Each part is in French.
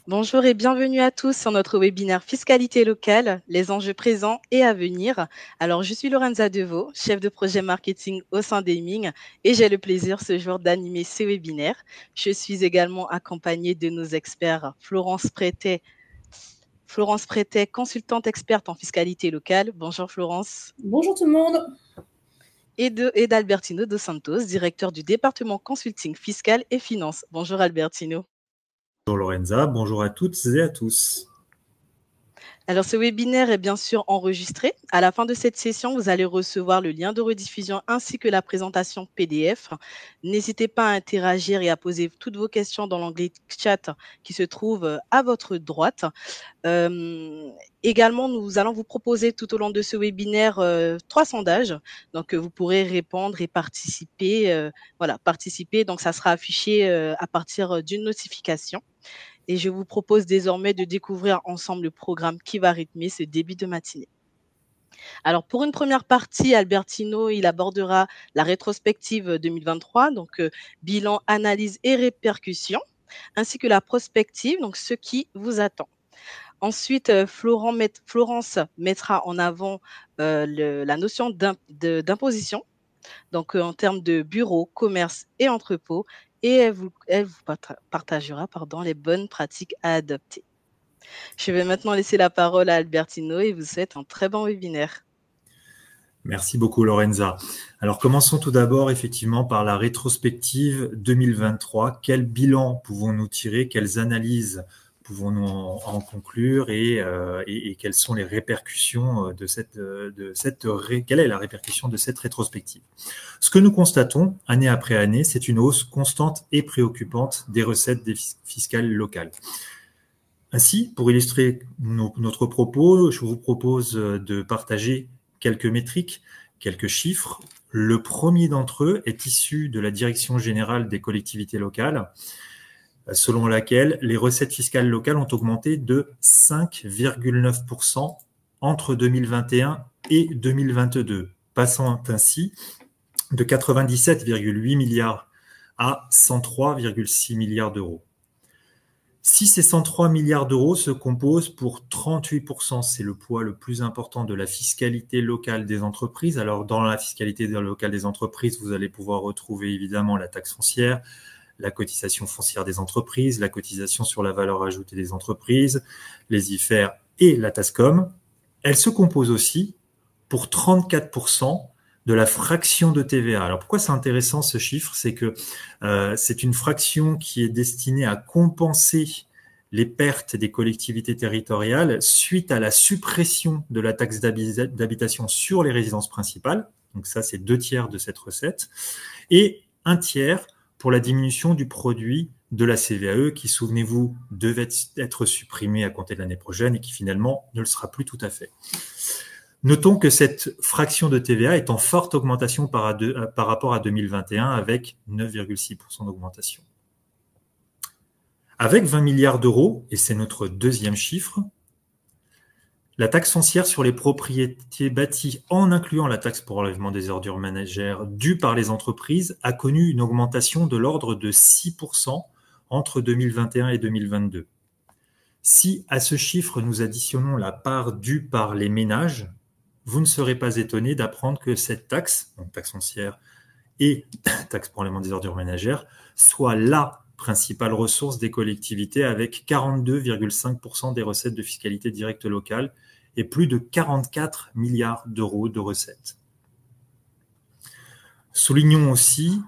Bonjour et bienvenue à tous sur notre webinaire Fiscalité locale, les enjeux présents et à venir. Alors, je suis Lorenza Deveau, chef de projet marketing au sein d'Aiming et j'ai le plaisir ce jour d'animer ce webinaire. Je suis également accompagnée de nos experts Florence Prétet, consultante experte en fiscalité locale. Bonjour Florence. Bonjour tout le monde. Et d'Albertino Dos Santos, directeur du département consulting fiscal et finance. Bonjour Albertino. Bonjour Lorenza, bonjour à toutes et à tous. Alors, ce webinaire est bien sûr enregistré. À la fin de cette session, vous allez recevoir le lien de rediffusion ainsi que la présentation PDF. N'hésitez pas à interagir et à poser toutes vos questions dans l'onglet chat qui se trouve à votre droite. Également, nous allons vous proposer tout au long de ce webinaire 3 sondages. Donc, vous pourrez répondre et participer. Participer. Donc, ça sera affiché à partir d'une notification. Et je vous propose désormais de découvrir ensemble le programme qui va rythmer ce début de matinée. Alors, pour une première partie, Albertino, il abordera la rétrospective 2023, donc bilan, analyse et répercussions, ainsi que la prospective, donc ce qui vous attend. Ensuite, Florence mettra en avant la notion d'imposition, donc en termes de bureau, commerce et entrepôt, et elle vous partagera les bonnes pratiques à adopter. Je vais maintenant laisser la parole à Albertino et vous souhaite un très bon webinaire. Merci beaucoup Lorenza. Alors commençons tout d'abord effectivement par la rétrospective 2023. Quel bilan pouvons-nous tirer? Quelles analyses pouvons-nous en conclure et quelles sont les répercussions quelle est la répercussion de cette rétrospective? Ce que nous constatons année après année, c'est une hausse constante et préoccupante des recettes fiscales locales. Ainsi, pour illustrer notre propos, je vous propose de partager quelques métriques, quelques chiffres. Le premier d'entre eux est issu de la Direction générale des collectivités locales, selon laquelle les recettes fiscales locales ont augmenté de 5,9% entre 2021 et 2022, passant ainsi de 97,8 milliards à 103,6 milliards d'euros. Si ces 103 milliards d'euros se composent pour 38%, c'est le poids le plus important de la fiscalité locale des entreprises. Alors, dans la fiscalité locale des entreprises, vous allez pouvoir retrouver évidemment la taxe foncière, la cotisation foncière des entreprises, la cotisation sur la valeur ajoutée des entreprises, les IFER et la TASCOM. Elle se compose aussi pour 34% de la fraction de TVA. Alors pourquoi c'est intéressant ce chiffre? C'est que c'est une fraction qui est destinée à compenser les pertes des collectivités territoriales suite à la suppression de la taxe d'habitation sur les résidences principales. Donc ça, c'est 2/3 de cette recette. Et 1/3 pour la diminution du produit de la CVAE qui, souvenez-vous, devait être supprimée à compter de l'année prochaine et qui finalement ne le sera plus tout à fait. Notons que cette fraction de TVA est en forte augmentation par rapport à 2021 avec 9,6% d'augmentation. Avec 20 milliards d'euros, et c'est notre deuxième chiffre, la taxe foncière sur les propriétés bâties, en incluant la taxe pour enlèvement des ordures ménagères due par les entreprises, a connu une augmentation de l'ordre de 6% entre 2021 et 2022. Si à ce chiffre nous additionnons la part due par les ménages, vous ne serez pas étonné d'apprendre que cette taxe, donc taxe foncière et taxe pour enlèvement des ordures ménagères, soit la principale ressource des collectivités avec 42,5% des recettes de fiscalité directe locale et plus de 44 milliards d'euros de recettes. Soulignons aussi,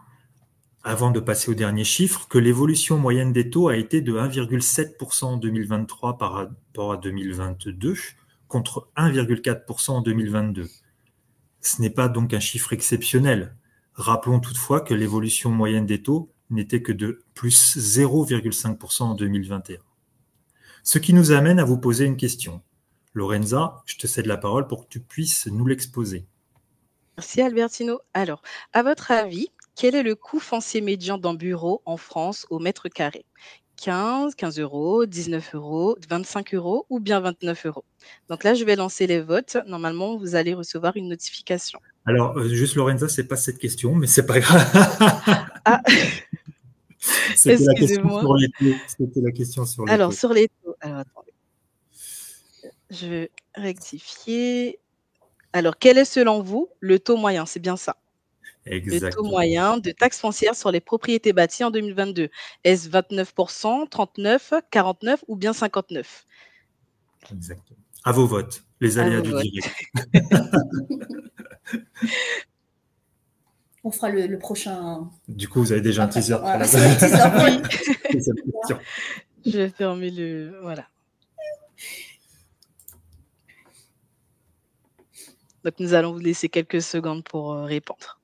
avant de passer au dernier chiffre, que l'évolution moyenne des taux a été de 1,7% en 2023 par rapport à 2022, contre 1,4% en 2022. Ce n'est pas donc un chiffre exceptionnel. Rappelons toutefois que l'évolution moyenne des taux n'était que de plus 0,5% en 2021. Ce qui nous amène à vous poser une question. Lorenza, je te cède la parole pour que tu puisses nous l'exposer. Merci Albertino. Alors, à votre avis, quel est le coût foncier médian d'un bureau en France au mètre carré? 15 euros, 19 euros, 25 euros ou bien 29 euros. Donc là, je vais lancer les votes. Normalement, vous allez recevoir une notification. Alors, juste Lorenza, c'est pas cette question, mais c'est pas grave. Ah, C'était la question Excusez-moi. sur les taux. C'était la question sur les Alors taux. sur les taux, alors attendez, je vais rectifier. Alors quel est selon vous le taux moyen? C'est bien ça? Le taux Exactement. moyen de taxe foncière sur les propriétés bâties en 2022. Est-ce 29, 39, 49 ou bien 59? Exactement. À vos votes, les À aléas vos du votes. direct. On fera le prochain. Du coup, vous avez déjà un Après. teaser pour Voilà, la c'est le teaser. Oui, deuxième question. je vais fermer le voilà. Donc nous allons vous laisser quelques secondes pour, répondre.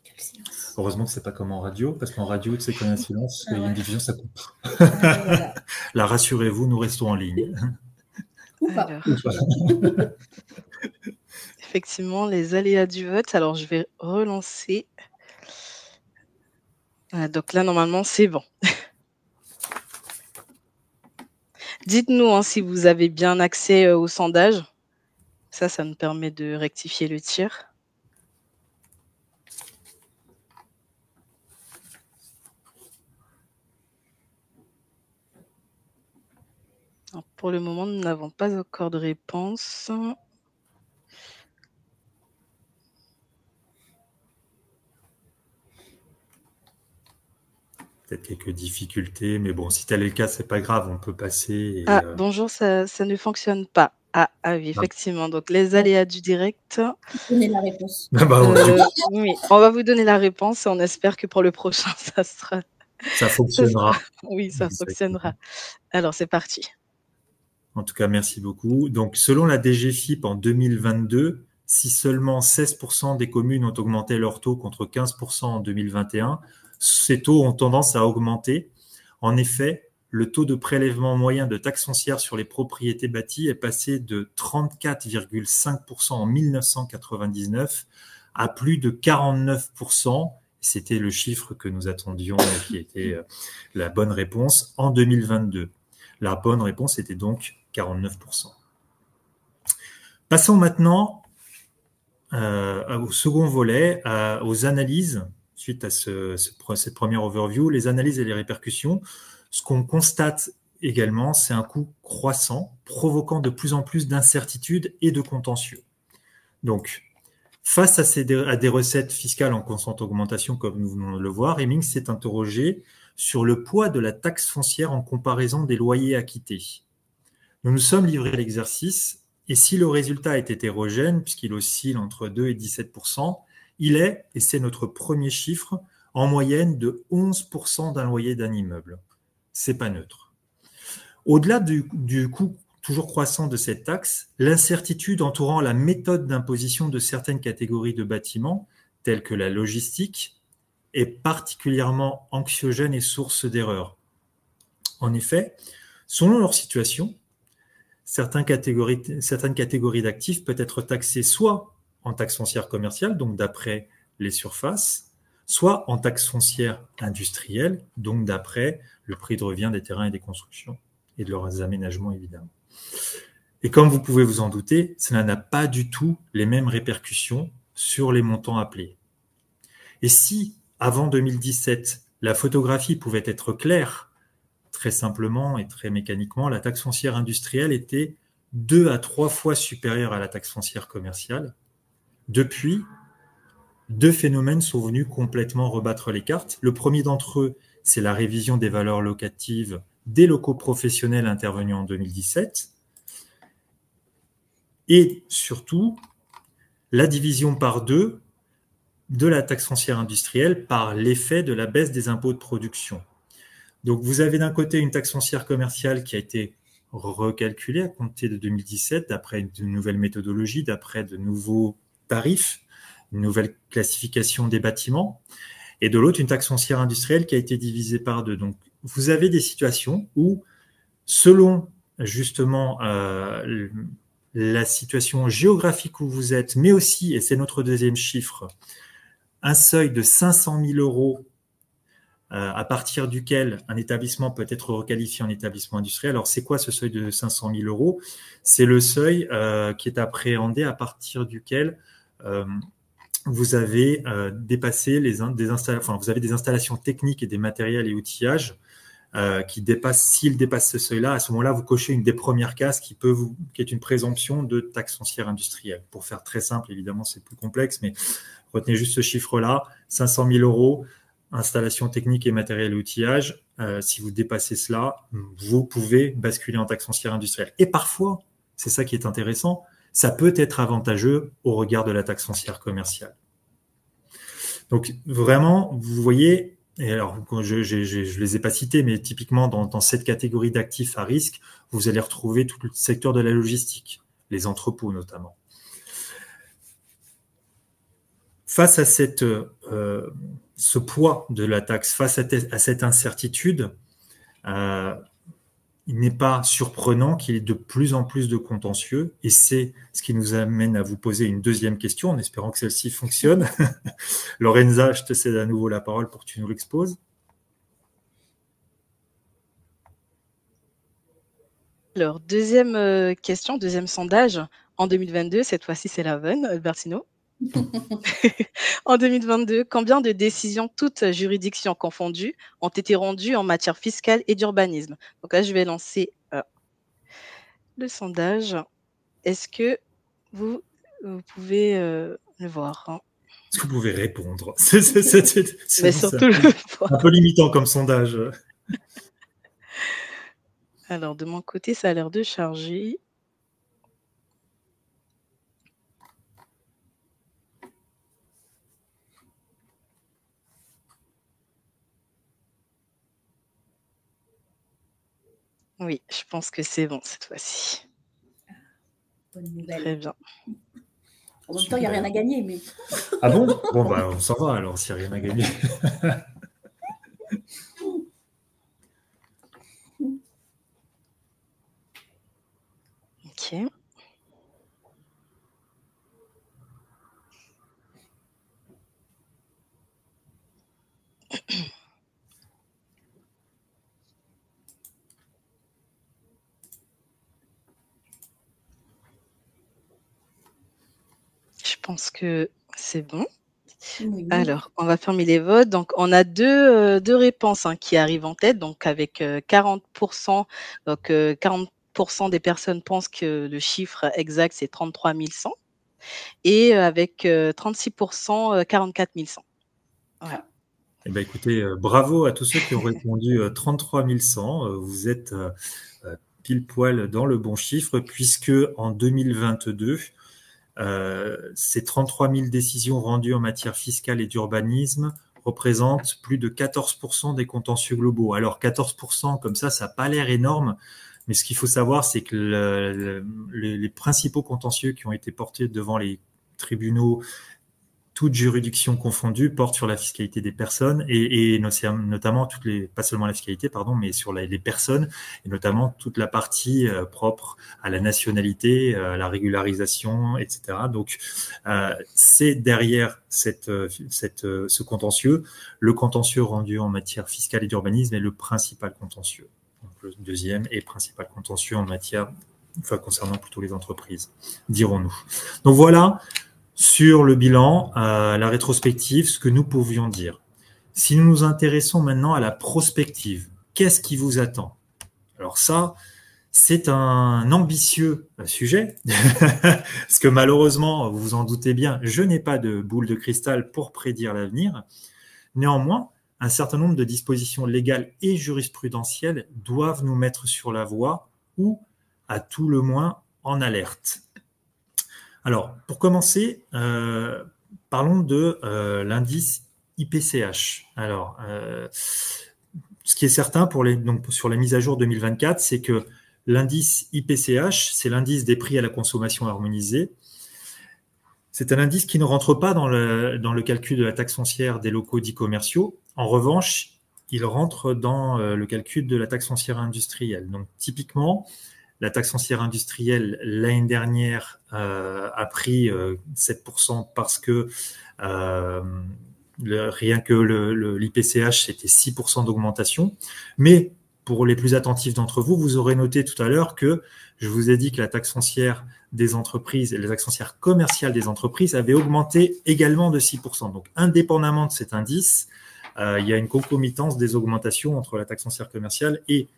Quel silence. Heureusement que c'est pas comme en radio, parce qu'en radio, tu sais, quand il y a un silence, il y a une diffusion, ça coupe. Voilà. Là, rassurez-vous, nous restons en ligne. Ou pas. Alors, effectivement, les aléas du vote. Alors je vais relancer. Voilà, donc là normalement c'est bon. Dites-nous, hein, si vous avez bien accès, au sondage. Ça nous permet de rectifier le tir. Alors pour le moment, nous n'avons pas encore de réponse. Peut-être quelques difficultés, mais bon, si tel est le cas, c'est pas grave, on peut passer. Et, Ah bonjour, ça ne fonctionne pas. Ah oui, effectivement, donc les aléas du direct. Donnez la réponse. bah, Oui, on va vous donner la réponse et on espère que pour le prochain, ça ça fonctionnera. sera oui, ça Exactement. fonctionnera. Alors c'est parti. En tout cas, merci beaucoup. Donc, selon la DGFiP en 2022, si seulement 16% des communes ont augmenté leur taux contre 15% en 2021, ces taux ont tendance à augmenter. En effet, le taux de prélèvement moyen de taxe foncière sur les propriétés bâties est passé de 34,5% en 1999 à plus de 49%. C'était le chiffre que nous attendions et qui était la bonne réponse en 2022. La bonne réponse était donc 49%. Passons maintenant au second volet, aux analyses, suite à cette première overview, les analyses et les répercussions. Ce qu'on constate également, c'est un coût croissant, provoquant de plus en plus d'incertitudes et de contentieux. Donc, face à des recettes fiscales en constante augmentation, comme nous venons de le voir, Hemmings s'est interrogé sur le poids de la taxe foncière en comparaison des loyers acquittés. Nous nous sommes livrés à l'exercice, et si le résultat est hétérogène, puisqu'il oscille entre 2 et 17%, il est, et c'est notre premier chiffre, en moyenne de 11% d'un loyer d'un immeuble. C'est pas neutre. Au-delà du coût toujours croissant de cette taxe, l'incertitude entourant la méthode d'imposition de certaines catégories de bâtiments, telles que la logistique, est particulièrement anxiogène et source d'erreurs. En effet, selon leur situation, certaines catégories d'actifs peuvent être taxées soit en taxe foncière commerciale, donc d'après les surfaces, soit en taxe foncière industrielle, donc d'après le prix de revient des terrains et des constructions et de leurs aménagements évidemment. Et comme vous pouvez vous en douter, cela n'a pas du tout les mêmes répercussions sur les montants appelés. Et si, avant 2017, la photographie pouvait être claire, très simplement et très mécaniquement, la taxe foncière industrielle était 2 à 3 fois supérieure à la taxe foncière commerciale. Depuis, deux phénomènes sont venus complètement rebattre les cartes. Le premier d'entre eux, c'est la révision des valeurs locatives des locaux professionnels intervenus en 2017. Et surtout, la division par deux de la taxe foncière industrielle par l'effet de la baisse des impôts de production. Donc, vous avez d'un côté une taxe foncière commerciale qui a été recalculée à compter de 2017, d'après de nouvelles méthodologies, d'après de nouveaux tarifs, une nouvelle classification des bâtiments, et de l'autre, une taxe foncière industrielle qui a été divisée par deux. Donc, vous avez des situations où, selon justement la situation géographique où vous êtes, mais aussi, et c'est notre deuxième chiffre, un seuil de 500 000 euros à partir duquel un établissement peut être requalifié en établissement industriel. Alors, c'est quoi ce seuil de 500 000 euros? C'est le seuil qui est appréhendé à partir duquel vous avez dépassé vous avez des installations techniques et des matériels et outillages s'ils dépassent ce seuil-là, à ce moment-là, vous cochez une des premières cases qui est une présomption de taxe foncière industrielle. Pour faire très simple, évidemment, c'est plus complexe, mais retenez juste ce chiffre-là, 500 000 euros, installation technique et matériel et outillage. Si vous dépassez cela, vous pouvez basculer en taxe foncière industrielle. Et parfois, c'est ça qui est intéressant, ça peut être avantageux au regard de la taxe foncière commerciale. Donc, vraiment, vous voyez, et alors, je les ai pas cités, mais typiquement, dans cette catégorie d'actifs à risque, vous allez retrouver tout le secteur de la logistique, les entrepôts notamment. Face à ce poids de la taxe, face à cette incertitude, il n'est pas surprenant qu'il y ait de plus en plus de contentieux, et c'est ce qui nous amène à vous poser une deuxième question, en espérant que celle-ci fonctionne. Lorenza, je te cède à nouveau la parole pour que tu nous l'exposes. Alors, deuxième question, deuxième sondage. En 2022, cette fois-ci, c'est Laven Albertino. En 2022, combien de décisions, toutes juridictions confondues, ont été rendues en matière fiscale et d'urbanisme? Donc là, je vais lancer le sondage. Est-ce que vous pouvez le voir, hein? Est-ce que vous pouvez répondre? Mais surtout le voir. Un peu limitant comme sondage. Alors, de mon côté, ça a l'air de charger. Oui, je pense que c'est bon cette fois-ci. Bonne nouvelle. Très bien. En même temps, il n'y a rien à gagner, mais. Ah bon? Bon, bah, on s'en va alors, s'il n'y a rien à gagner. Ok. Je pense que c'est bon. Oui. Alors, on va fermer les votes. Donc, on a deux réponses qui arrivent en tête. Donc, avec 40%, donc 40% des personnes pensent que le chiffre exact, c'est 33 100. Et avec 36%, 44 100. Voilà. Eh ben, écoutez, bravo à tous ceux qui ont répondu 33 100. Vous êtes pile poil dans le bon chiffre, puisque en 2022, ces 33 000 décisions rendues en matière fiscale et d'urbanisme représentent plus de 14% des contentieux globaux. Alors 14%, comme ça n'a pas l'air énorme, mais ce qu'il faut savoir, c'est que les principaux contentieux qui ont été portés devant les tribunaux, toutes juridictions confondues, portent sur la fiscalité des personnes et notamment pas seulement la fiscalité, pardon, mais sur les personnes et notamment toute la partie propre à la nationalité, à la régularisation, etc. Donc, c'est derrière ce contentieux, le contentieux rendu en matière fiscale et d'urbanisme est le principal contentieux. Donc, le deuxième et principal contentieux en matière, concernant plutôt les entreprises, dirons-nous. Donc voilà. Sur le bilan, la rétrospective, ce que nous pouvions dire. Si nous nous intéressons maintenant à la prospective, qu'est-ce qui vous attend? Alors ça, c'est un ambitieux sujet, parce que malheureusement, vous vous en doutez bien, je n'ai pas de boule de cristal pour prédire l'avenir. Néanmoins, un certain nombre de dispositions légales et jurisprudentielles doivent nous mettre sur la voie ou, à tout le moins, en alerte. Alors, pour commencer, parlons de l'indice IPCH. Alors, ce qui est certain sur la mise à jour 2024, c'est que l'indice IPCH, c'est l'indice des prix à la consommation harmonisée. C'est un indice qui ne rentre pas dans le calcul de la taxe foncière des locaux dits commerciaux. En revanche, il rentre dans le calcul de la taxe foncière industrielle. Donc, typiquement, la taxe foncière industrielle, l'année dernière, a pris 7% parce que Rien que l'IPCH, c'était 6% d'augmentation. Mais pour les plus attentifs d'entre vous, vous aurez noté tout à l'heure que je vous ai dit que la taxe foncière des entreprises et les taxes foncières commerciales des entreprises avaient augmenté également de 6%. Donc, indépendamment de cet indice, il y a une concomitance des augmentations entre la taxe foncière commerciale et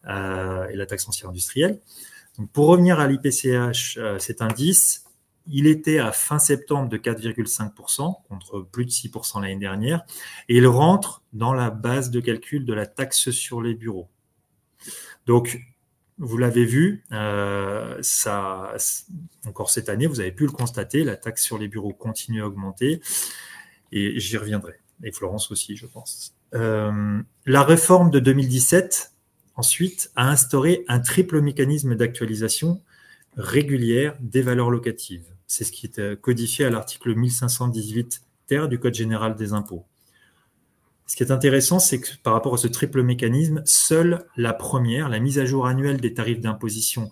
la taxe foncière industrielle. Donc, pour revenir à l'IPCH, cet indice, il était à fin septembre de 4,5% contre plus de 6% l'année dernière, et il rentre dans la base de calcul de la taxe sur les bureaux. Donc, vous l'avez vu, encore cette année, vous avez pu le constater, la taxe sur les bureaux continue à augmenter, et j'y reviendrai. Et Florence aussi, je pense. La réforme de 2017, ensuite, a instauré un triple mécanisme d'actualisation régulière des valeurs locatives. C'est ce qui est codifié à l'article 1518 ter du Code général des impôts. Ce qui est intéressant, c'est que par rapport à ce triple mécanisme, seule la première, la mise à jour annuelle des tarifs d'imposition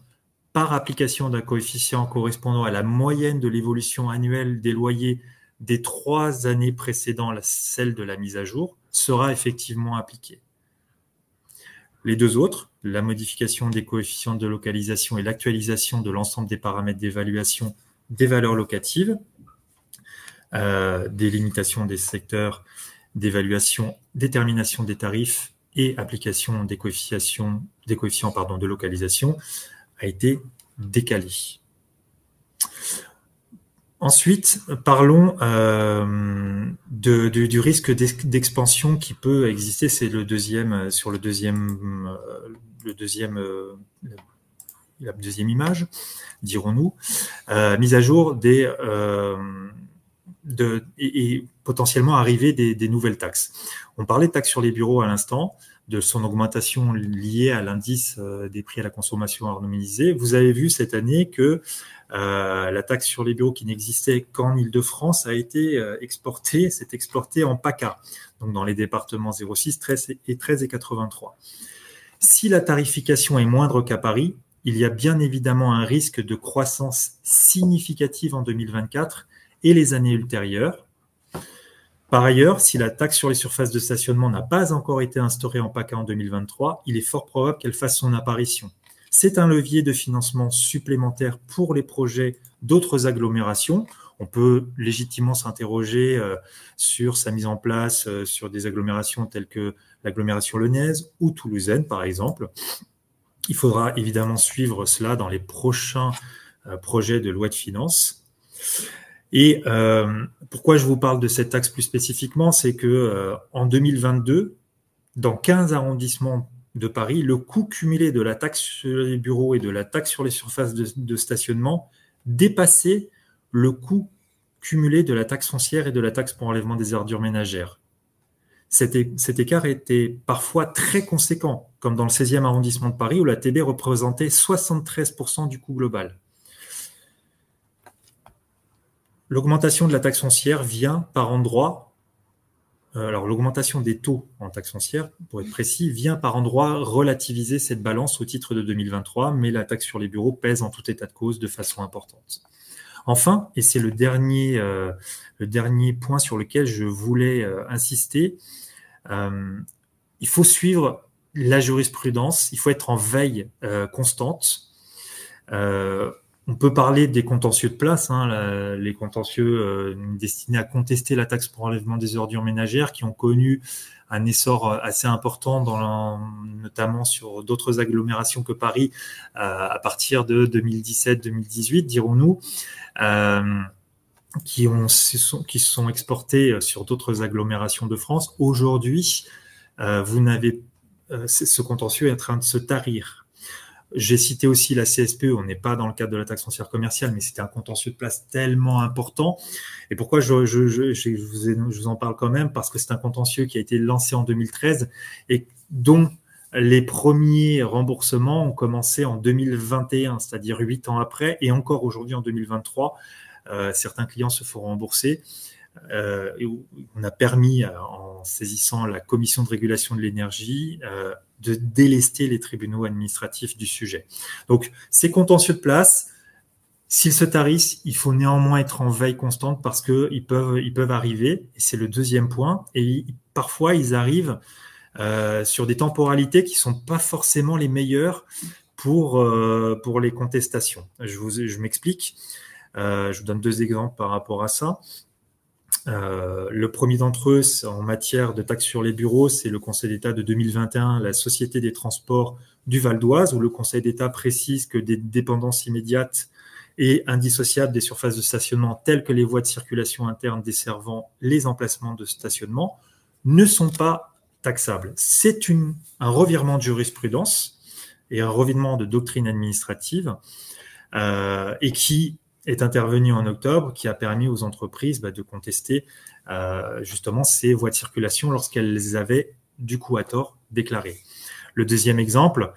par application d'un coefficient correspondant à la moyenne de l'évolution annuelle des loyers des 3 années précédant celle de la mise à jour, sera effectivement appliquée. Les deux autres, la modification des coefficients de localisation et l'actualisation de l'ensemble des paramètres d'évaluation des valeurs locatives, des limitations des secteurs d'évaluation, détermination des tarifs et application des coefficients de localisation, a été décalée. Ensuite, parlons du risque d'expansion qui peut exister. C'est la deuxième image, dirons-nous. Mise à jour et potentiellement arrivée des nouvelles taxes. On parlait de taxes sur les bureaux à l'instant, de son augmentation liée à l'indice des prix à la consommation harmonisé. Vous avez vu cette année que la taxe sur les bureaux qui n'existait qu'en Île-de-France a été s'est exportée en PACA, donc dans les départements 06, 13 et 83. Si la tarification est moindre qu'à Paris, il y a bien évidemment un risque de croissance significative en 2024 et les années ultérieures. Par ailleurs, si la taxe sur les surfaces de stationnement n'a pas encore été instaurée en PACA en 2023, il est fort probable qu'elle fasse son apparition. C'est un levier de financement supplémentaire pour les projets d'autres agglomérations. On peut légitimement s'interroger sur sa mise en place sur des agglomérations telles que l'agglomération lyonnaise ou toulousaine, par exemple. Il faudra évidemment suivre cela dans les prochains projets de loi de finances. Et pourquoi je vous parle de cette taxe plus spécifiquement, c'est que en 2022, dans 15 arrondissements de Paris, le coût cumulé de la taxe sur les bureaux et de la taxe sur les surfaces de stationnement dépassait le coût cumulé de la taxe foncière et de la taxe pour enlèvement des ordures ménagères. Cet écart était parfois très conséquent, comme dans le 16e arrondissement de Paris, où la TB représentait 73% du coût global. L'augmentation de la taxe foncière vient par endroits. Alors, l'augmentation des taux en taxe foncière, pour être précis, vient par endroits relativiser cette balance au titre de 2023, mais la taxe sur les bureaux pèse en tout état de cause de façon importante. Enfin, et c'est le dernier point sur lequel je voulais insister, il faut suivre la jurisprudence, il faut être en veille constante. On peut parler des contentieux de place, les contentieux destinés à contester la taxe pour enlèvement des ordures ménagères qui ont connu un essor assez important, notamment sur d'autres agglomérations que Paris à partir de 2017-2018, dirons-nous, qui se sont exportés sur d'autres agglomérations de France. Aujourd'hui, ce contentieux est en train de se tarir. J'ai cité aussi la CSPE, on n'est pas dans le cadre de la taxe foncière commerciale, mais c'était un contentieux de place tellement important. Et pourquoi je vous en parle quand même? Parce que c'est un contentieux qui a été lancé en 2013 et dont les premiers remboursements ont commencé en 2021, c'est-à-dire 8 ans après, et encore aujourd'hui en 2023, certains clients se font rembourser. Et on a permis, en saisissant la commission de régulation de l'énergie, de délester les tribunaux administratifs du sujet. Donc, ces contentieux de place, S'ils se tarissent, il faut néanmoins être en veille constante parce qu'ils peuvent arriver, et c'est le deuxième point, et parfois ils arrivent sur des temporalités qui sont pas forcément les meilleures pour les contestations. Je m'explique. Je vous donne 2 exemples par rapport à ça. Le premier d'entre eux, en matière de taxes sur les bureaux, c'est le Conseil d'État de 2021, la Société des transports du Val d'Oise, où le Conseil d'État précise que des dépendances immédiates et indissociables des surfaces de stationnement telles que les voies de circulation interne desservant les emplacements de stationnement ne sont pas taxables. C'est un revirement de jurisprudence et un revirement de doctrine administrative et qui est intervenu en octobre, qui a permis aux entreprises de contester justement ces voies de circulation lorsqu'elles les avaient du coup à tort déclarées. Le deuxième exemple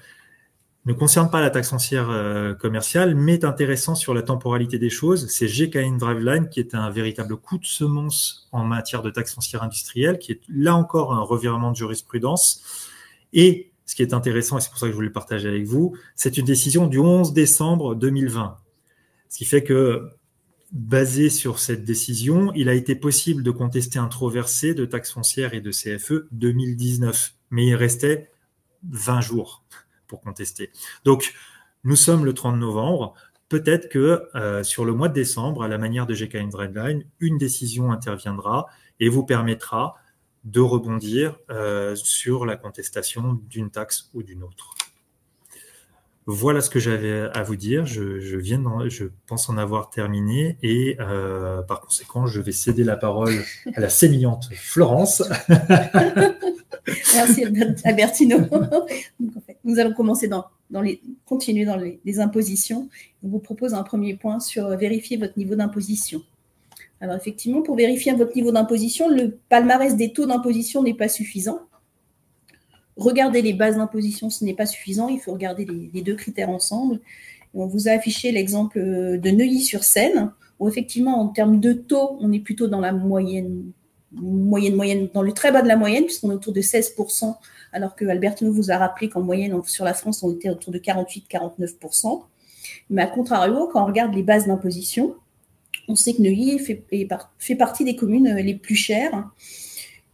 ne concerne pas la taxe foncière commerciale, mais est intéressant sur la temporalité des choses. C'est GKN Driveline, qui est un véritable coup de semonce en matière de taxe foncière industrielle, qui est là encore un revirement de jurisprudence. Et ce qui est intéressant, et c'est pour ça que je voulais le partager avec vous, c'est une décision du 11 décembre 2020. Ce qui fait que, basé sur cette décision, il a été possible de contester un trop versé de taxes foncières et de CFE 2019. Mais il restait 20 jours pour contester. Donc, nous sommes le 30 novembre. Peut-être que sur le mois de décembre, à la manière de GKN Redline, une décision interviendra et vous permettra de rebondir sur la contestation d'une taxe ou d'une autre. Voilà ce que j'avais à vous dire. Je pense en avoir terminé et par conséquent, je vais céder la parole à la sémillante Florence. Merci Albertino. Donc, en fait, nous allons commencer continuer dans les impositions. On vous propose un premier point sur vérifier votre niveau d'imposition. Alors effectivement, pour vérifier votre niveau d'imposition, le palmarès des taux d'imposition n'est pas suffisant. Regarder les bases d'imposition, ce n'est pas suffisant. Il faut regarder les 2 critères ensemble. On vous a affiché l'exemple de Neuilly-sur-Seine, où effectivement, en termes de taux, on est plutôt dans la moyenne, dans le très bas de la moyenne, puisqu'on est autour de 16%, alors que Albertino vous a rappelé qu'en moyenne, sur la France, on était autour de 48-49%. Mais à contrario, quand on regarde les bases d'imposition, on sait que Neuilly fait partie des communes les plus chères,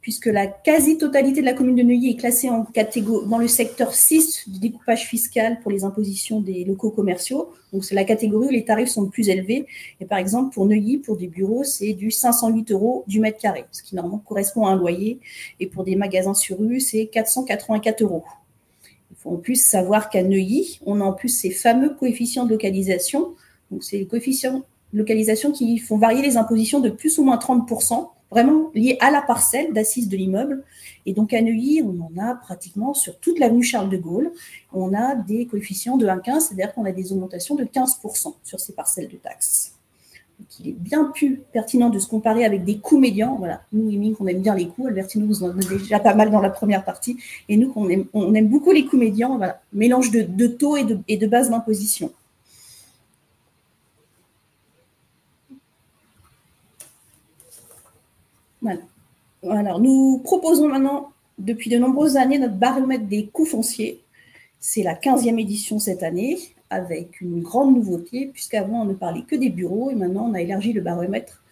puisque la quasi-totalité de la commune de Neuilly est classée dans le secteur 6 du découpage fiscal pour les impositions des locaux commerciaux. Donc, c'est la catégorie où les tarifs sont le plus élevés. Et par exemple, pour Neuilly, pour des bureaux, c'est du 508 € du mètre carré, ce qui normalement correspond à un loyer. Et pour des magasins sur rue, c'est 484 €. Il faut en plus savoir qu'à Neuilly, on a en plus ces fameux coefficients de localisation. Donc, c'est les coefficients de localisation qui font varier les impositions de plus ou moins 30%. Vraiment lié à la parcelle d'assises de l'immeuble. Et donc, à Neuilly, on en a pratiquement sur toute l'avenue Charles de Gaulle. On a des coefficients de 1,15, c'est-à-dire qu'on a des augmentations de 15% sur ces parcelles de taxes. Donc, il est bien plus pertinent de se comparer avec des coûts médians. Voilà, nous, Émile, on aime bien les coûts. Albertino, vous en avez déjà pas mal dans la première partie. Et nous, on aime beaucoup les coûts médians. Voilà, mélange de taux et de base d'imposition. Voilà. Alors, nous proposons maintenant, depuis de nombreuses années, notre baromètre des coûts fonciers. C'est la 15e édition cette année, avec une grande nouveauté, puisqu'avant, on ne parlait que des bureaux, et maintenant, on a élargi le baromètre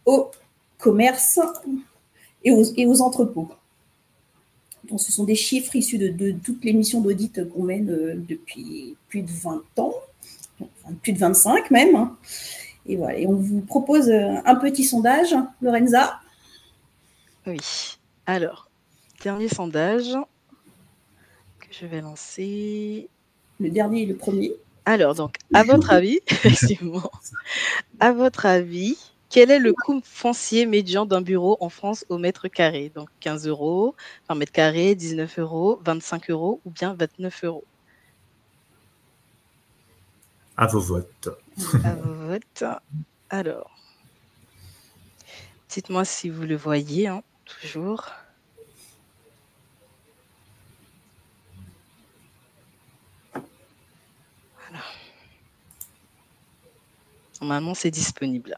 aux commerces et aux entrepôts. Donc, ce sont des chiffres issus de toutes les missions d'audit qu'on mène depuis plus de 20 ans, enfin, plus de 25 même. Et voilà, et on vous propose un petit sondage, Lorenza. Oui. Alors, dernier sondage que je vais lancer. Le dernier et le premier. Alors, donc, à votre avis, effectivement, à votre avis, quel est le coût foncier médian d'un bureau en France au mètre carré? Donc, 15 € par mètre carré, 19 €, 25 € ou bien 29 €? À vos votes. À vos votes. Alors, dites-moi si vous le voyez, hein, toujours. Voilà. Normalement, c'est disponible.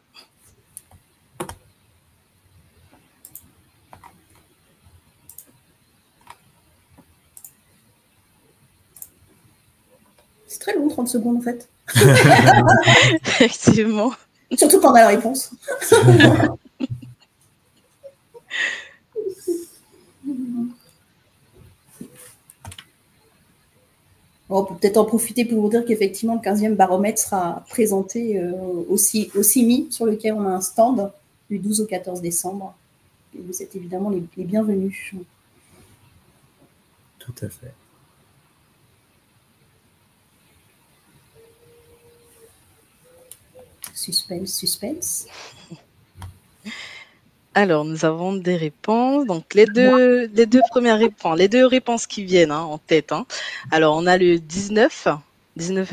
C'est très long, 30 secondes en fait. Effectivement. Surtout quand on a la réponse. On peut peut-être en profiter pour vous dire qu'effectivement, le 15e baromètre sera présenté au CIMI, sur lequel on a un stand du 12 au 14 décembre. Et vous êtes évidemment les bienvenus. Tout à fait. Suspense, suspense. Alors, nous avons des réponses. Donc, les deux premières réponses, les deux réponses qui viennent en tête. Alors, on a le 19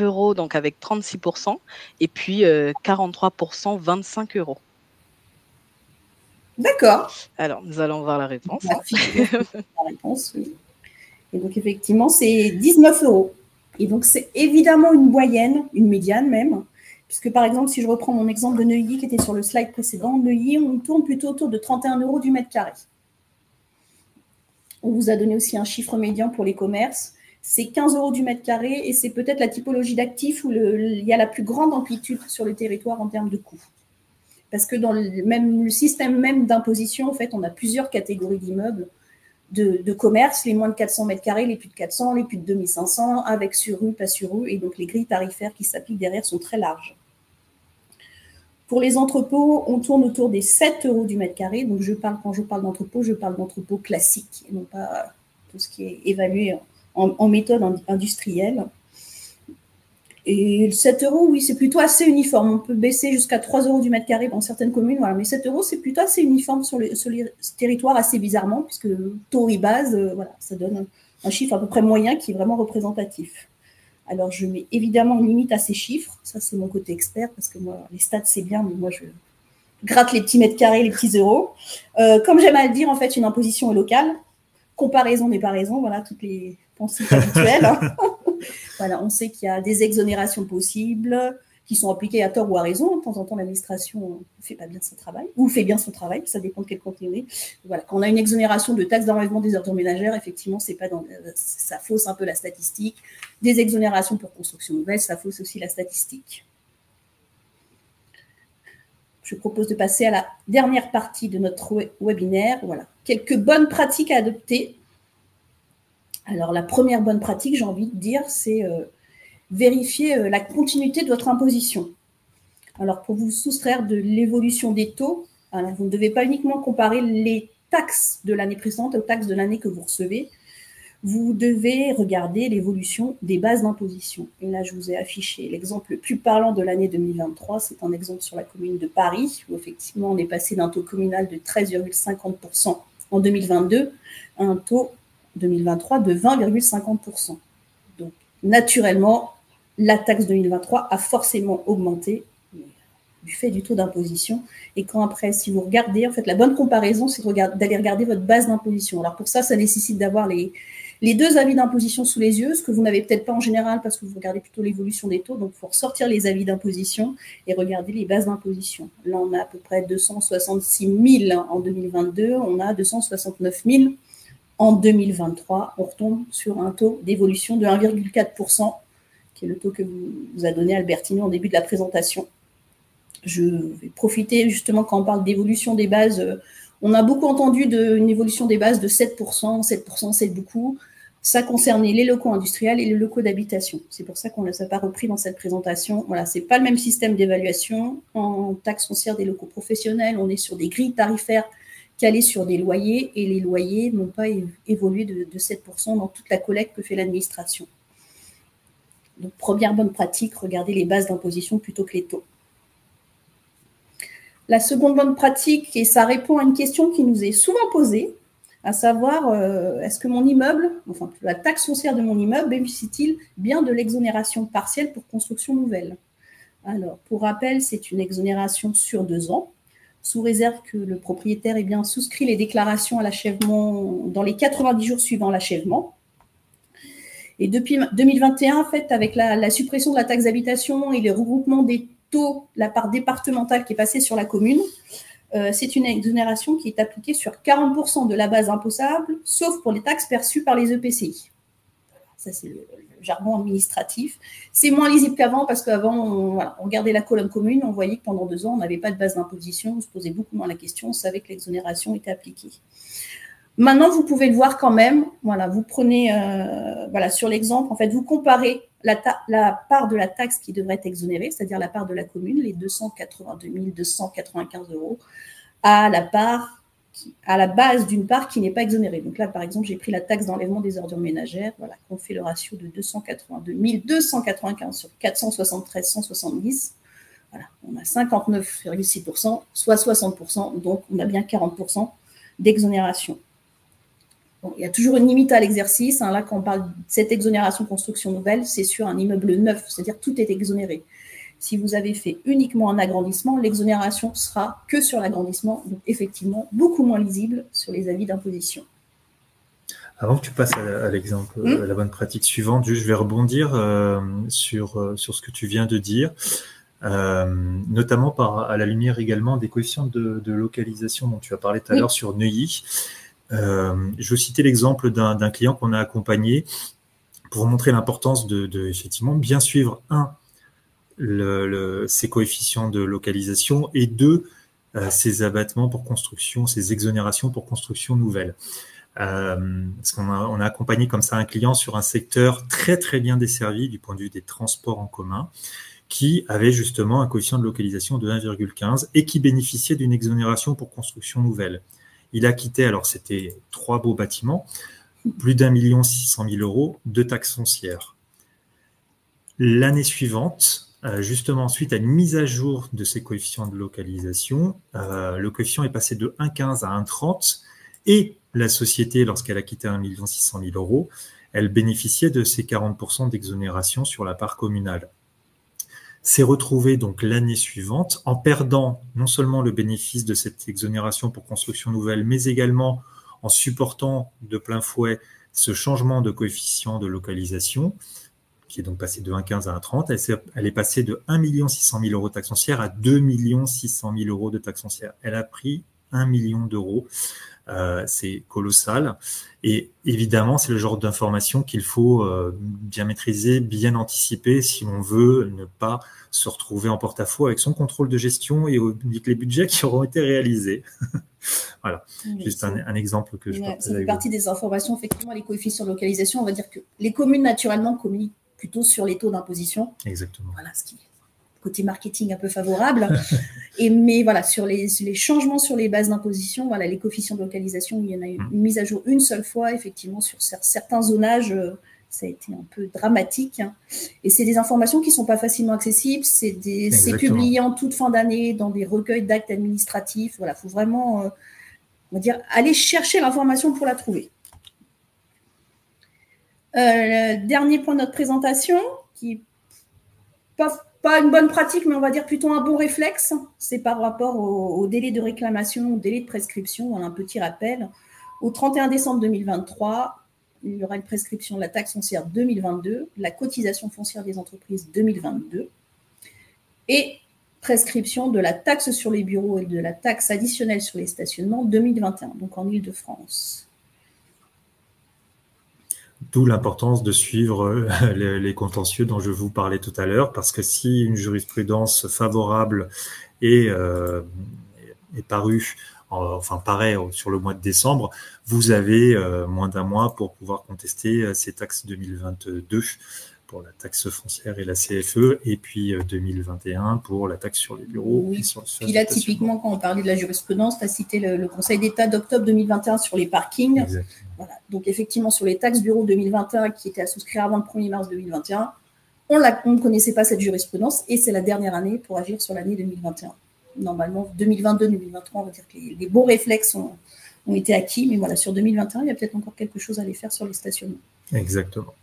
euros, donc avec 36%, et puis 43%, 25 euros. D'accord. Alors, nous allons voir la réponse. La réponse, oui. Et donc, effectivement, c'est 19 euros. Et donc, c'est évidemment une moyenne, une médiane même, puisque, par exemple, si je reprends mon exemple de Neuilly qui était sur le slide précédent, Neuilly, on tourne plutôt autour de 31 euros du mètre carré. On vous a donné aussi un chiffre médian pour les commerces. C'est 15 euros du mètre carré et c'est peut-être la typologie d'actifs où il y a la plus grande amplitude sur le territoire en termes de coûts. Parce que dans le système même d'imposition, en fait, on a plusieurs catégories d'immeubles, de commerce, les moins de 400 mètres carrés, les plus de 400, les plus de 2500, avec sur rue, pas sur rue. Et donc, les grilles tarifaires qui s'appliquent derrière sont très larges. Pour les entrepôts, on tourne autour des 7 euros du mètre carré. Donc, quand je parle d'entrepôt, je parle d'entrepôt classique, et non pas tout ce qui est évalué en méthode industrielle. Et 7 euros, oui, c'est plutôt assez uniforme. On peut baisser jusqu'à 3 euros du mètre carré dans certaines communes, voilà. Mais 7 euros, c'est plutôt assez uniforme sur les territoires, assez bizarrement, puisque taux et base, voilà, ça donne un chiffre à peu près moyen qui est vraiment représentatif. Alors, je mets évidemment une limite à ces chiffres. Ça, c'est mon côté expert, parce que moi, les stats, c'est bien, mais moi, je gratte les petits mètres carrés, les petits euros. Comme j'aime à le dire, en fait, une imposition est locale. Comparaison n'est pas raison, voilà, toutes les pensées habituelles. Voilà, on sait qu'il y a des exonérations possibles qui sont appliquées à tort ou à raison. De temps en temps, l'administration ne fait pas bien son travail, ou fait bien son travail, ça dépend de quel contenu on est. Voilà, quand on a une exonération de taxes d'enlèvement des ordures ménagères, effectivement, ça fausse un peu la statistique. Des exonérations pour construction nouvelle, ça fausse aussi la statistique. Je propose de passer à la dernière partie de notre webinaire. Voilà, quelques bonnes pratiques à adopter. Alors, la première bonne pratique, j'ai envie de dire, c'est vérifier la continuité de votre imposition. Alors, pour vous soustraire de l'évolution des taux, alors, vous ne devez pas uniquement comparer les taxes de l'année précédente aux taxes de l'année que vous recevez. Vous devez regarder l'évolution des bases d'imposition. Et là, je vous ai affiché l'exemple le plus parlant de l'année 2023. C'est un exemple sur la commune de Paris, où effectivement, on est passé d'un taux communal de 13,50% en 2022 à un taux 2023 de 20,50%. Donc, naturellement, la taxe 2023 a forcément augmenté du fait du taux d'imposition. Et quand après, si vous regardez, en fait, la bonne comparaison, c'est d'aller regarder votre base d'imposition. Alors, pour ça nécessite d'avoir les deux avis d'imposition sous les yeux, ce que vous n'avez peut-être pas en général parce que vous regardez plutôt l'évolution des taux. Donc, il faut ressortir les avis d'imposition et regarder les bases d'imposition. Là, on a à peu près 266 000 en 2022. On a 269 000 en 2023. On retombe sur un taux d'évolution de 1,4%, qui est le taux que vous a donné Albertino en début de la présentation. Je vais profiter justement quand on parle d'évolution des bases. On a beaucoup entendu une évolution des bases de 7%. 7%, c'est beaucoup. Ça concernait les locaux industriels et les locaux d'habitation. C'est pour ça qu'on ne les a pas repris dans cette présentation. Voilà, c'est pas le même système d'évaluation. En taxe foncière des locaux professionnels, on est sur des grilles tarifaires calées sur des loyers et les loyers n'ont pas évolué de 7% dans toute la collecte que fait l'administration. Donc, première bonne pratique, regardez les bases d'imposition plutôt que les taux. La seconde bonne pratique, et ça répond à une question qui nous est souvent posée, à savoir, est-ce que mon immeuble, enfin la taxe foncière de mon immeuble, bénéficie-t-il bien de l'exonération partielle pour construction nouvelle? Alors, pour rappel, c'est une exonération sur 2 ans, sous réserve que le propriétaire ait bien souscrit les déclarations à l'achèvement dans les 90 jours suivant l'achèvement. Et depuis 2021, en fait, avec la suppression de la taxe d'habitation et le regroupement des taux, la part départementale qui est passée sur la commune, c'est une exonération qui est appliquée sur 40% de la base imposable, sauf pour les taxes perçues par les EPCI. Ça, c'est le jargon administratif. C'est moins lisible qu'avant parce qu'avant, on regardait la colonne commune, on voyait que pendant 2 ans, on n'avait pas de base d'imposition, on se posait beaucoup moins la question, on savait que l'exonération était appliquée. Maintenant, vous pouvez le voir quand même. Voilà, vous prenez, sur l'exemple, en fait, vous comparez la part de la taxe qui devrait être exonérée, c'est-à-dire la part de la commune, les 282 295 €, à la base d'une part qui n'est pas exonérée. Donc là, par exemple, j'ai pris la taxe d'enlèvement des ordures ménagères, voilà, qu'on fait le ratio de 282 295 sur 473 170. Voilà, on a 59,6%, soit 60%, donc on a bien 40% d'exonération. Bon, il y a toujours une limite à l'exercice. Là, quand on parle de cette exonération construction nouvelle, c'est sur un immeuble neuf, c'est-à-dire tout est exonéré. Si vous avez fait uniquement un agrandissement, l'exonération sera que sur l'agrandissement, donc effectivement beaucoup moins lisible sur les avis d'imposition. Avant que tu passes à l'exemple, à la bonne pratique suivante, je vais rebondir sur ce que tu viens de dire, notamment à la lumière également des coefficients de localisation dont tu as parlé tout à l'heure sur Neuilly. Je veux citer l'exemple d'un client qu'on a accompagné pour montrer l'importance de effectivement bien suivre ces coefficients de localisation et ces abattements pour construction, ces exonérations pour construction nouvelle. Parce qu'on a accompagné comme ça un client sur un secteur très très bien desservi du point de vue des transports en commun, qui avait justement un coefficient de localisation de 1,15 et qui bénéficiait d'une exonération pour construction nouvelle. Il acquittait, alors c'était 3 beaux bâtiments, plus d'1 600 000 € de taxes foncières. L'année suivante, justement suite à une mise à jour de ces coefficients de localisation, le coefficient est passé de 1,15 à 1,30 et la société, lorsqu'elle a quitté 1 600 000 €, elle bénéficiait de ces 40% d'exonération sur la part communale. S'est retrouvé donc l'année suivante en perdant non seulement le bénéfice de cette exonération pour construction nouvelle, mais également en supportant de plein fouet ce changement de coefficient de localisation, qui est donc passé de 1,15 à 1,30. Elle est passée de 1 600 000 € de taxes foncières à 2 600 000 € de taxes foncières. Elle a pris 1 million d'euros. C'est colossal. Et évidemment, c'est le genre d'information qu'il faut bien maîtriser, bien anticiper si on veut ne pas se retrouver en porte-à-faux avec son contrôle de gestion et avec les budgets qui auront été réalisés. Voilà, oui, juste un exemple que je partage. Ça fait partie des informations, effectivement, les coefficients de localisation. On va dire que les communes, naturellement, communiquent plutôt sur les taux d'imposition. Exactement. Voilà, ce qui est côté marketing un peu favorable. Mais voilà, sur les changements sur les bases d'imposition, voilà, les coefficients de localisation, il y en a une mise à jour une seule fois, effectivement, sur certains zonages, ça a été un peu dramatique. Et c'est des informations qui ne sont pas facilement accessibles. C'est publié en toute fin d'année dans des recueils d'actes administratifs. Voilà, il faut vraiment, on va dire, aller chercher l'information pour la trouver. Dernier point de notre présentation, qui n'est pas une bonne pratique, mais on va dire plutôt un bon réflexe, c'est par rapport au délai de réclamation, au délai de prescription. Voilà, un petit rappel. Au 31 décembre 2023, il y aura une prescription de la taxe foncière 2022, la cotisation foncière des entreprises 2022 et prescription de la taxe sur les bureaux et de la taxe additionnelle sur les stationnements 2021, donc en Île-de-France. D'où l'importance de suivre les contentieux dont je vous parlais tout à l'heure, parce que si une jurisprudence favorable est parue, paraît sur le mois de décembre, vous avez moins d'1 mois pour pouvoir contester ces taxes 2022 pour la taxe foncière et la CFE, et puis 2021 pour la taxe sur les bureaux. Oui. Puis là, typiquement, quand on parlait de la jurisprudence, tu as cité le Conseil d'État d'octobre 2021 sur les parkings. Voilà. Donc, effectivement, sur les taxes bureaux 2021 qui étaient à souscrire avant le 1er mars 2021, on ne connaissait pas cette jurisprudence et c'est la dernière année pour agir sur l'année 2021. Normalement, 2022-2023, on va dire que les bons réflexes ont été acquis, mais voilà, sur 2021, il y a peut-être encore quelque chose à aller faire sur les stationnements. Exactement.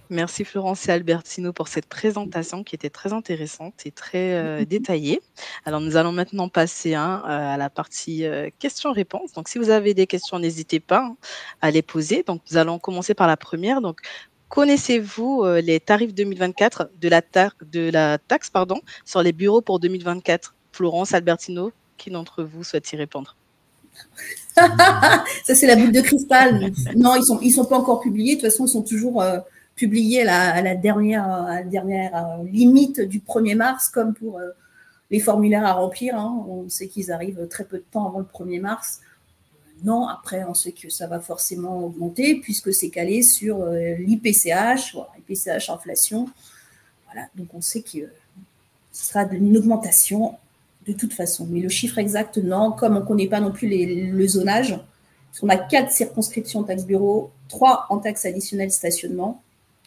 Merci Florence et Albertino pour cette présentation qui était très intéressante et très détaillée. Alors nous allons maintenant passer à la partie questions-réponses. Donc si vous avez des questions, n'hésitez pas à les poser. Donc nous allons commencer par la première. Donc connaissez-vous les tarifs 2024 de la taxe sur les bureaux pour 2024? Florence, Albertino, Qui d'entre vous souhaite y répondre? Ça, c'est la boule de cristal. Non, ils sont pas encore publiés. De toute façon, ils sont toujours publiés à la dernière limite du 1er mars, comme pour les formulaires à remplir. Hein. On sait qu'ils arrivent très peu de temps avant le 1er mars. Non, après, on sait que ça va forcément augmenter puisque c'est calé sur l'IPCH, voilà, IPCH inflation. Voilà, donc on sait que ce sera une augmentation de toute façon. Mais le chiffre exact, non, comme on ne connaît pas non plus le zonage, parce qu'on a 4 circonscriptions en taxe bureau, 3 en taxe additionnelle stationnement,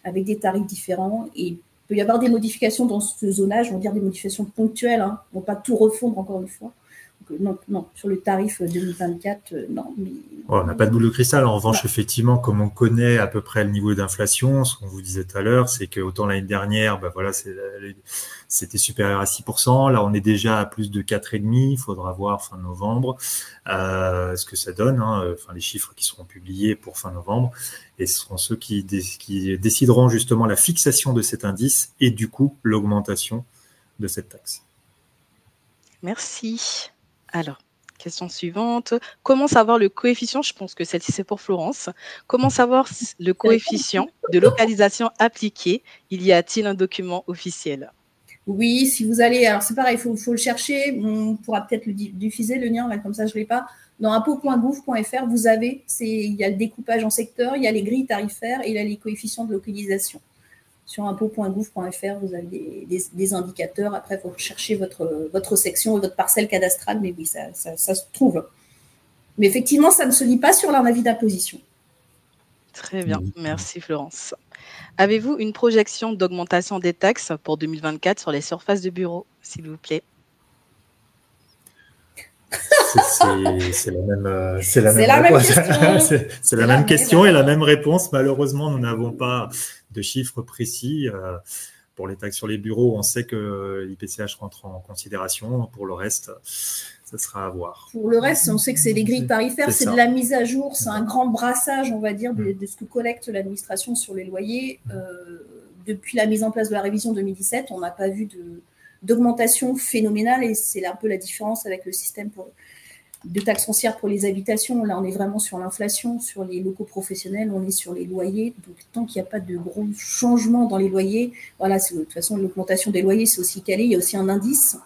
avec des tarifs différents. Et il peut y avoir des modifications dans ce zonage, on va dire des modifications ponctuelles, hein, on ne va pas tout refondre encore une fois. Donc, non, sur le tarif 2024, non. Mais... On n'a pas de boule de cristal. En revanche, effectivement, comme on connaît à peu près le niveau d'inflation, ce qu'on vous disait tout à l'heure, c'est que autant l'année dernière, voilà, c'était supérieur à 6%. Là, on est déjà à plus de 4,5%. Il faudra voir fin novembre ce que ça donne. Les chiffres qui seront publiés pour fin novembre. Et ce seront ceux qui décideront justement la fixation de cet indice et du coup l'augmentation de cette taxe. Merci. Alors, question suivante. Comment savoir le coefficient, je pense que celle-ci c'est pour Florence, comment savoir le coefficient de localisation appliqué? Il y a-t-il un document officiel? Oui, si vous allez, alors c'est pareil, il faut le chercher, on pourra peut-être le diffuser, le lien, là, comme ça je ne l'ai pas. Dans impôt.gouv.fr, vous avez, il y a le découpage en secteur, il y a les grilles tarifaires et il y a les coefficients de localisation. Sur impôt.gouv.fr, vous avez des indicateurs. Après, il faut chercher votre section, votre parcelle cadastrale, mais oui, ça se trouve. Mais effectivement, ça ne se lit pas sur leur avis d'imposition. Très bien, merci Florence. Avez-vous une projection d'augmentation des taxes pour 2024 sur les surfaces de bureaux, s'il vous plaît? C'est la même question et la même réponse. Malheureusement, nous n'avons pas de chiffres précis. Pour les taxes sur les bureaux, on sait que l'IPCH rentre en considération. Pour le reste, ça sera à voir. Pour le reste, on sait que c'est les grilles tarifaires, c'est de la mise à jour, c'est un grand brassage, on va dire, de ce que collecte l'administration sur les loyers. Depuis la mise en place de la révision 2017, on n'a pas vu d'augmentation phénoménale et c'est un peu la différence avec le système de taxes foncières pour les habitations. Là, on est vraiment sur l'inflation, sur les locaux professionnels, on est sur les loyers. Donc, tant qu'il n'y a pas de gros changements dans les loyers, voilà, de toute façon, l'augmentation des loyers, c'est aussi calé. Il y a aussi un indice.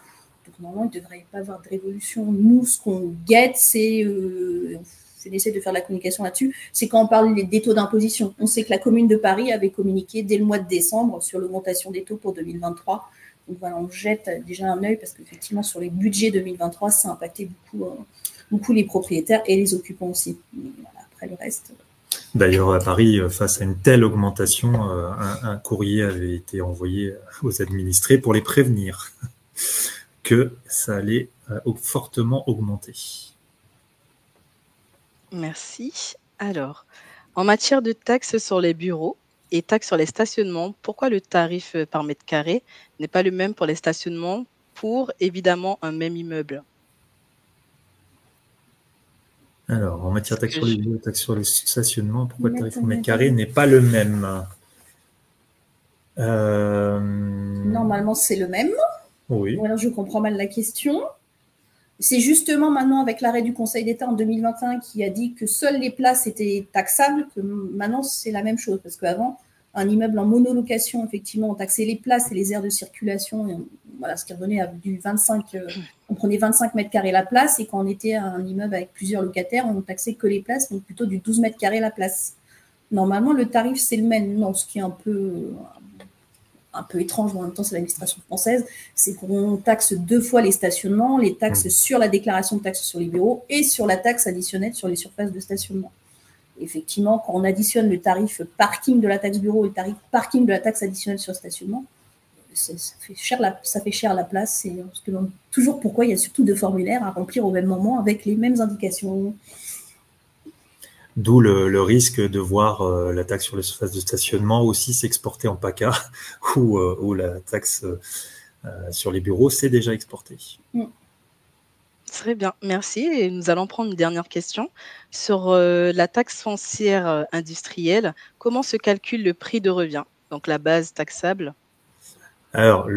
Donc, normalement, il ne devrait pas y avoir de révolution. Nous, ce qu'on guette, c'est... on essaie de faire de la communication là-dessus, c'est quand on parle des taux d'imposition. On sait que la commune de Paris avait communiqué dès le mois de décembre sur l'augmentation des taux pour 2023. Donc voilà, on jette déjà un œil parce qu'effectivement, sur les budgets 2023, ça a impacté beaucoup les propriétaires et les occupants aussi. Mais voilà, après le reste... D'ailleurs, à Paris, face à une telle augmentation, un courrier avait été envoyé aux administrés pour les prévenir que ça allait fortement augmenter. Merci. Alors, en matière de taxes sur les bureaux et taxes sur les stationnements, pourquoi le tarif par mètre carré n'est pas le même pour les stationnements pour, évidemment, un même immeuble? Alors, en matière de taxes sur les bureaux et taxes sur les stationnements, pourquoi le tarif au mètre carré n'est pas le même? Normalement, c'est le même. Oui. Ou alors, je comprends mal la question. C'est justement maintenant avec l'arrêt du Conseil d'État en 2021 qui a dit que seules les places étaient taxables, que maintenant c'est la même chose. Parce qu'avant, un immeuble en monolocation, effectivement, on taxait les places et les aires de circulation. Et voilà, ce qui revenait à du 25, on prenait 25 mètres carrés la place. Et quand on était à un immeuble avec plusieurs locataires, on taxait que les places, donc plutôt du 12 mètres carrés la place. Normalement, le tarif, c'est le même. Non, ce qui est un peu étrange, mais en même temps, c'est l'administration française, c'est qu'on taxe 2 fois les stationnements, les taxes sur la déclaration de taxes sur les bureaux et sur la taxe additionnelle sur les surfaces de stationnement. Effectivement, quand on additionne le tarif parking de la taxe bureau et le tarif parking de la taxe additionnelle sur stationnement, ça fait cher la place. Et on se demande toujours pourquoi il y a surtout 2 formulaires à remplir au même moment avec les mêmes indications. D'où le risque de voir la taxe sur les surfaces de stationnement aussi s'exporter en PACA, où la taxe sur les bureaux s'est déjà exportée. Très bien, merci. Et nous allons prendre une dernière question sur la taxe foncière industrielle. Comment se calcule le prix de revient, donc la base taxable? Alors,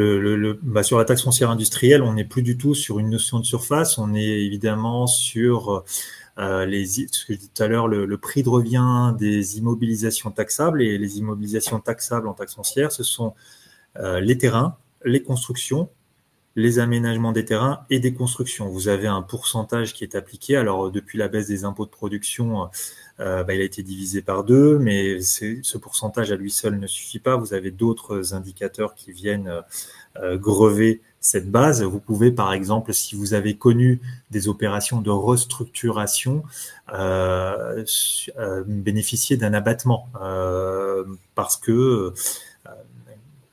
sur la taxe foncière industrielle, on n'est plus du tout sur une notion de surface, on est évidemment sur ce que je disais tout à l'heure, le prix de revient des immobilisations taxables. Et les immobilisations taxables en taxe foncière, ce sont les terrains, les constructions, les aménagements des terrains et des constructions. Vous avez un pourcentage qui est appliqué. Alors, depuis la baisse des impôts de production, il a été divisé par 2, mais ce pourcentage à lui seul ne suffit pas. Vous avez d'autres indicateurs qui viennent grever cette base. Vous pouvez, par exemple, si vous avez connu des opérations de restructuration, bénéficier d'un abattement parce que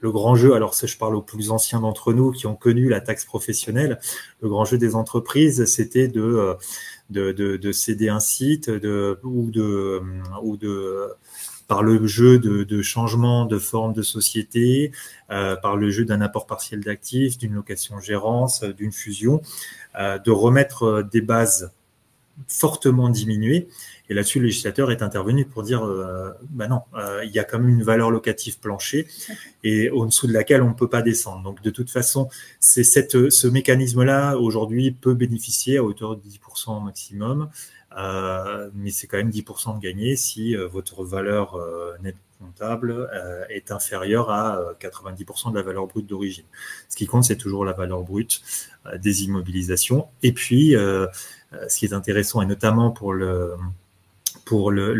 le grand jeu, alors ça, je parle aux plus anciens d'entre nous qui ont connu la taxe professionnelle, le grand jeu des entreprises, c'était de céder un site ou par le jeu de changement de forme de société, par le jeu d'un apport partiel d'actifs, d'une location-gérance, d'une fusion, de remettre des bases fortement diminuées. Et là-dessus, le législateur est intervenu pour dire non, il y a quand même une valeur locative plancher et au dessous de laquelle on ne peut pas descendre. Donc, de toute façon, ce mécanisme-là, aujourd'hui, peut bénéficier à hauteur de 10% maximum, mais c'est quand même 10% de gagné si votre valeur nette comptable est inférieure à 90% de la valeur brute d'origine. Ce qui compte, c'est toujours la valeur brute des immobilisations. Et puis, ce qui est intéressant, et notamment pour le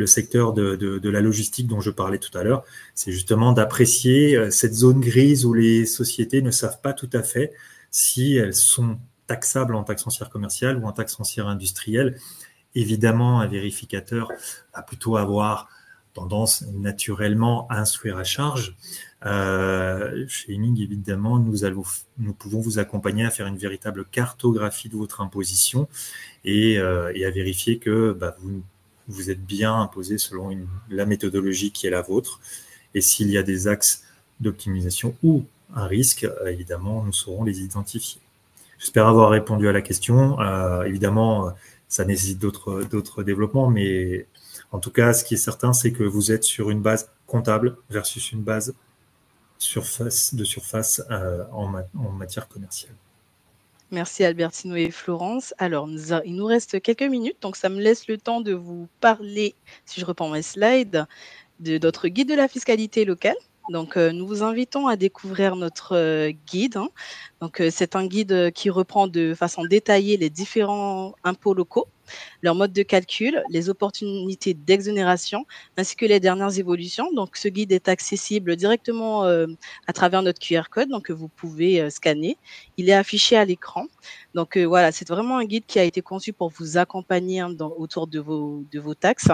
secteur de la logistique dont je parlais tout à l'heure, c'est justement d'apprécier cette zone grise où les sociétés ne savent pas tout à fait si elles sont taxables en taxe foncière commerciale ou en taxe foncière industrielle. Évidemment, un vérificateur va plutôt avoir tendance naturellement à instruire à charge. Chez Inning, évidemment, nous pouvons vous accompagner à faire une véritable cartographie de votre imposition et à vérifier que vous êtes bien imposé selon la méthodologie qui est la vôtre. Et s'il y a des axes d'optimisation ou un risque, évidemment, nous saurons les identifier. J'espère avoir répondu à la question. Évidemment, ça nécessite d'autres développements, mais en tout cas, ce qui est certain, c'est que vous êtes sur une base comptable versus une base de surface en matière commerciale. Merci Albertino et Florence. Alors, il nous reste quelques minutes, donc ça me laisse le temps de vous parler, si je reprends mes slides, de notre guide de la fiscalité locale. Donc, nous vous invitons à découvrir notre guide. Donc, c'est un guide qui reprend de façon détaillée les différents impôts locaux, leur mode de calcul, les opportunités d'exonération, ainsi que les dernières évolutions. Donc, ce guide est accessible directement à travers notre QR code, donc que vous pouvez scanner. Il est affiché à l'écran. Donc, voilà, c'est vraiment un guide qui a été conçu pour vous accompagner autour de vos taxes,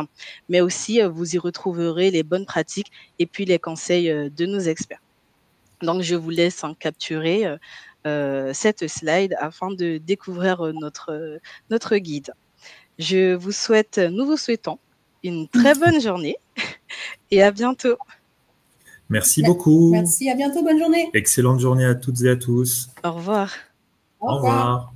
mais aussi vous y retrouverez les bonnes pratiques et puis les conseils de nos experts. Donc, je vous laisse capturer cette slide afin de découvrir notre guide. Nous vous souhaitons une très bonne journée et à bientôt. Merci beaucoup. Merci, à bientôt, bonne journée. Excellente journée à toutes et à tous. Au revoir. Au revoir.